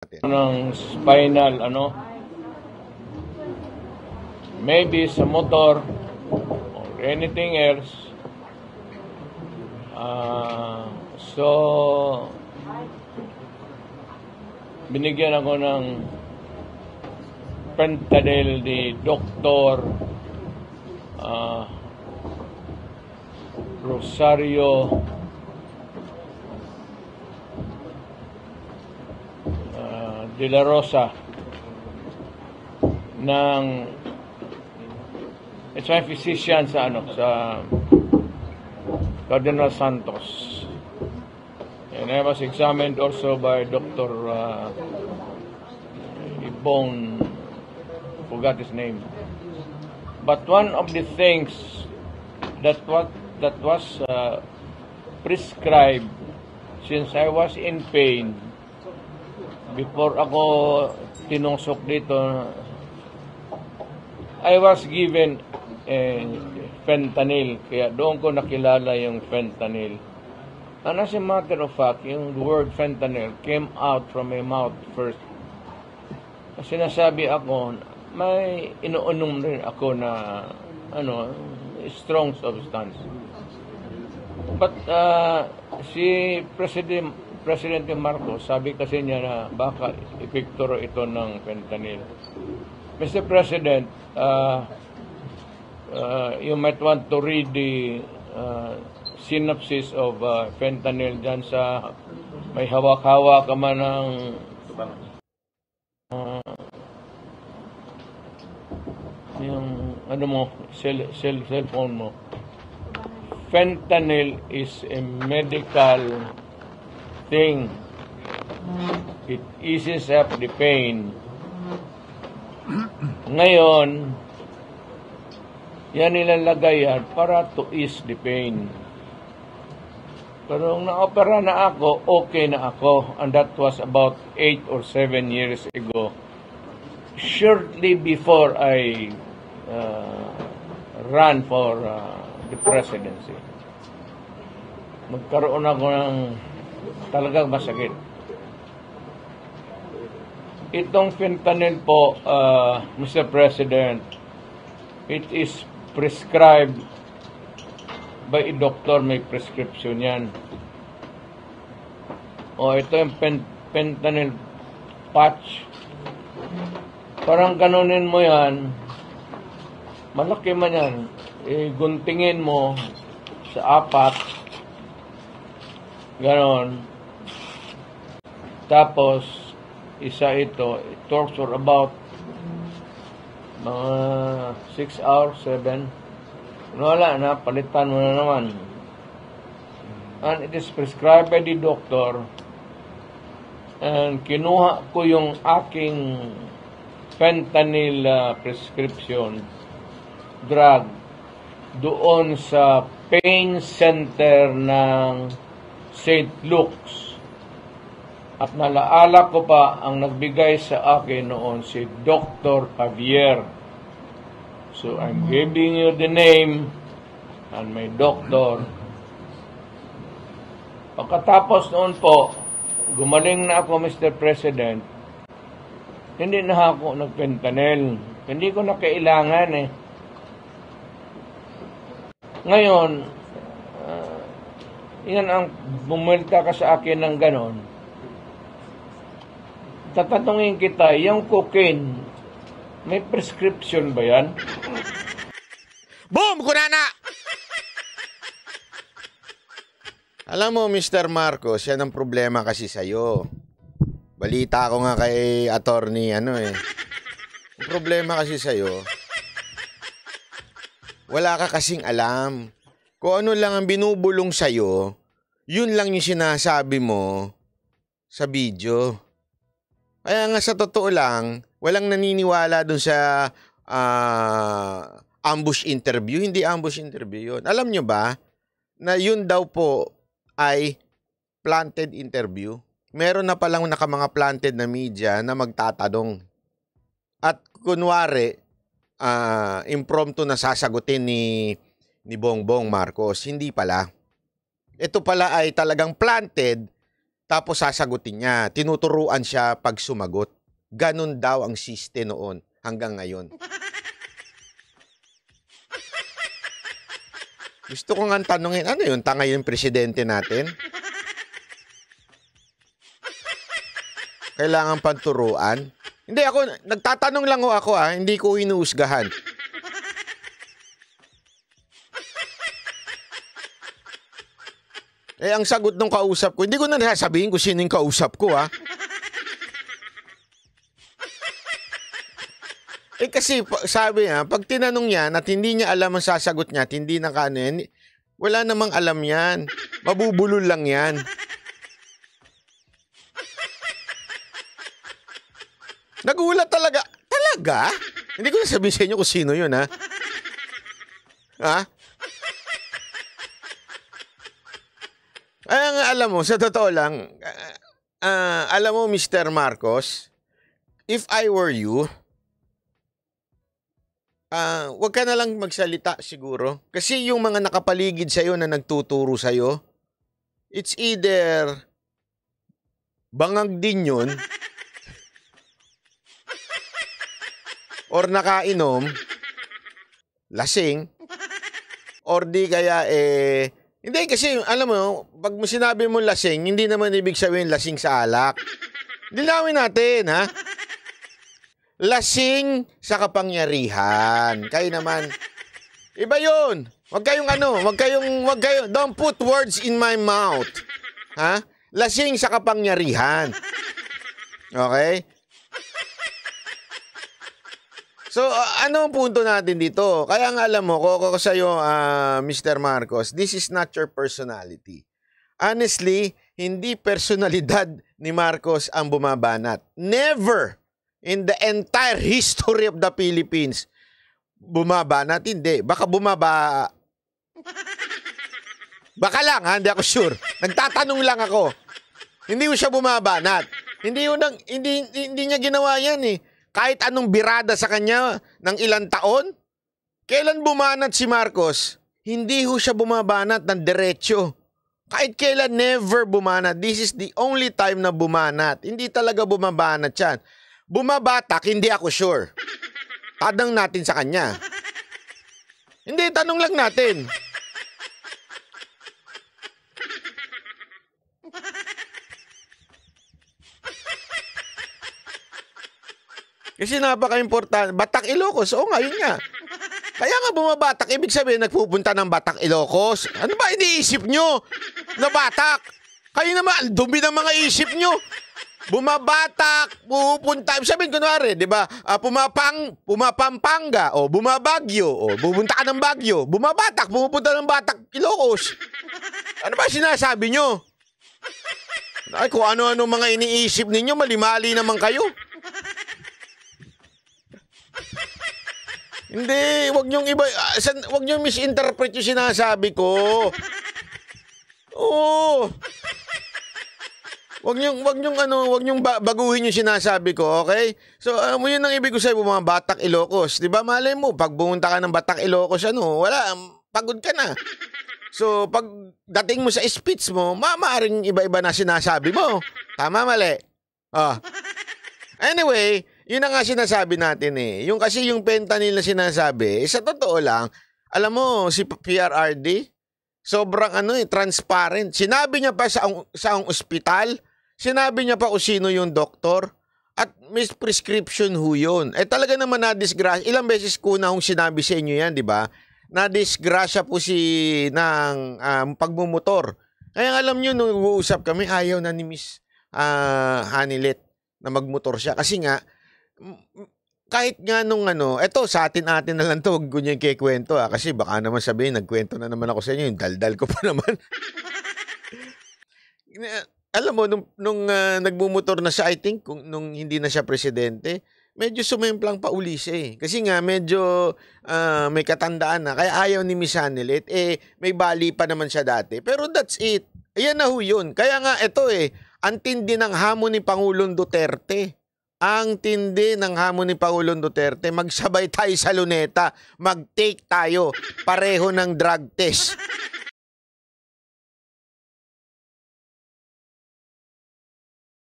ng spinal, maybe sa motor or anything else. So, binigyan ako ng fentanyl ni Dr. Rosario de la Rosa it's my physician sa Cardinal Santos, and I was examined also by Dr. Ibong, forgot his name, but one of the things that was prescribed since I was in pain before ako tinungsok dito, I was given fentanyl, kaya doon ko nakilala yung fentanyl. And as a matter of fact, yung word fentanyl came out from my mouth first. Kasi nasabi ako, may inuunom rin ako na strong substance. But si Presidente Marcos, sabi kasi niya na baka epekto ito ng fentanyl. Mr. President, you might want to read the synopsis of fentanyl dyan sa may hawak-hawak ka man ng yung cellphone mo. Fentanyl is a medical thing. It eases up the pain. Ngayon, yan nilalagay yan para to ease the pain. Pero nung na-opera na ako, okay na ako. And that was about 8 or 7 years ago. Shortly before I ran for the presidency. Magkaroon ako ng talagang masakit. Itong fentanyl po, Mr. President, it is prescribed by a doctor, may prescription yan. Ito yung fentanyl patch. Parang ganunin mo yan, malaki man yan, guntingin mo sa 4, ganon. Tapos, isa ito, it talks for about mga 6 hours, 7. Wala na, palitan mo na naman. And it is prescribed by the doctor. And kinuha ko yung aking fentanyl prescription drug doon sa pain center ng St. Luke's. At nalaala ko pa ang nagbigay sa akin noon si Dr. Javier. So I'm giving you the name and my doctor. Pagkatapos noon po, gumaling na ako, Mr. President. Hindi na ako nag-fentanyl. Hindi ko na kailangan eh. Ngayon, yan ang bumulta ka sa akin ng ganon. Tatanungin kita, yung cocaine, may prescription ba yan? Boom! Kunana! Alam mo, Mr. Marcos, yan ang problema kasi sa'yo. Balita ko nga kay attorney, Ang problema kasi sa'yo, wala ka kasing alam. Kung ano lang ang binubulong sa'yo, yun lang yung sinasabi mo sa video. Kaya nga sa totoo lang, walang naniniwala dun sa ambush interview. Hindi ambush interview yun. Alam nyo ba na yun daw po ay planted interview? Meron na palang mga planted na media na magtatanong. At kunwari, impromptu na sasagutin ni Bongbong Marcos. Hindi pala. Ito pala ay talagang planted. Tapos sasagutin niya. Tinuturuan siya pag sumagot. Ganon daw ang siste noon hanggang ngayon. Gusto ko nga tanungin, ano yun? Tanga yung presidente natin? Kailangan panturuan? Hindi ako, nagtatanong lang ako hindi ko hinuhusgahan. Ang sagot ng kausap ko, hindi ko na nasasabihin kung sino yung kausap ko, kasi sabi niya, pag tinanong niya at hindi niya alam ang sasagot niya at hindi na kanin, wala namang alam yan. Mabubulol lang yan. Nagulat talaga. Talaga? Hindi ko na sabihin sa inyo kung sino yun, ha? Alam mo, sa totoo lang, alam mo, Mr. Marcos, if I were you, wag ka na lang magsalita siguro. Kasi yung mga nakapaligid sa'yo na nagtuturo sa'yo, it's either bangag din yun, or nakainom, lasing, or di kaya hindi kasi, alam mo, pag sinabi mo lasing, hindi naman ibig sabihin lasing sa alak. Dilawin natin, ha? Lasing sa kapangyarihan. Kayo naman. Iba yun. Wag kayong, don't put words in my mouth. Ha? Lasing sa kapangyarihan. Okay? So, ano ang punto natin dito? Kaya nga alam mo, ko sa'yo, Mr. Marcos, this is not your personality. Honestly, hindi personalidad ni Marcos ang bumabanat. Never in the entire history of the Philippines bumabanat. Hindi. Baka Baka lang, hindi ako sure. Nagtatanong lang ako. Hindi ko siya bumabanat. Hindi niya ginawa yan eh. Kahit anong birada sa kanya ng ilang taon, kailan bumanat si Marcos? Hindi ho siya bumabanat ng diretsyo. Kahit kailan, never bumanat. This is the only time na bumanat. Hindi talaga bumabanat yan. Bumabatak, hindi ako sure. Tanong natin sa kanya. Hindi, tanong lang natin. Kasi napaka-importante. Batak Ilocos. Oo nga, yun nga. Kaya nga bumabatak. Ibig sabihin, nagpupunta ng Batak Ilocos. Ano ba iniisip nyo? Na Batak? Kayo naman, dumi ng mga isip nyo. Bumabatak, pupunta. Sabihin, kunwari, di ba? Pumapampanga. O, bumabagyo. O, pupunta ka ng Bagyo. Bumabatak, pumupunta ng Batak Ilocos. Ano ba sinasabi nyo? Ay, kung ano-ano mga iniisip ninyo, mali-mali naman kayo. Hindi, wag niyong misinterpret yung sinasabi ko. Oo. Wag niyong baguhin yung sinasabi ko, okay? So, yun ang ibig ko sa'yo, mga Batak Ilocos. 'Di ba? Malay mo, pag bumunta ka ng Batak Ilocos, wala, pagod ka na. So, pag dating mo sa speech mo, maaaring iba-iba na sinasabi mo. Tama, mali? Anyway, yun ang nga sinasabi natin eh. Yung fentanyl na sinasabi, sa totoo lang, alam mo, si PRRD, sobrang transparent. Sinabi niya pa sa ospital, sinabi niya pa kung sino yung doktor, at may prescription ho yun. Talaga naman na-disgrasya. Ilang beses ko na hong sinabi sa inyo yan, di ba? Na-disgrasya po ng pagmumotor. Kaya alam nyo, nung uusap kami, ayaw na ni Miss Hanilet na magmotor siya. Kasi nga, kahit nga nung eto sa atin na lang to, huwag ko niya kikwento kasi baka naman sabihin, nagkwento na naman ako sa inyo, yung daldal ko pa naman. Alam mo, nung nagmumotor na siya, I think, nung hindi na siya presidente, medyo sumemplang pa uli siya eh. Kasi nga, medyo may katandaan na, kaya ayaw ni Miss Hanilet, may bali pa naman siya dati. Pero that's it. Ayan na ho yun. Kaya nga, eto ang tindi ng hamon ni Pangulong Duterte. Ang tindi ng hamon ni Pangulong Duterte. Magsabay tayo sa luneta. Mag-take tayo. Pareho ng drug test.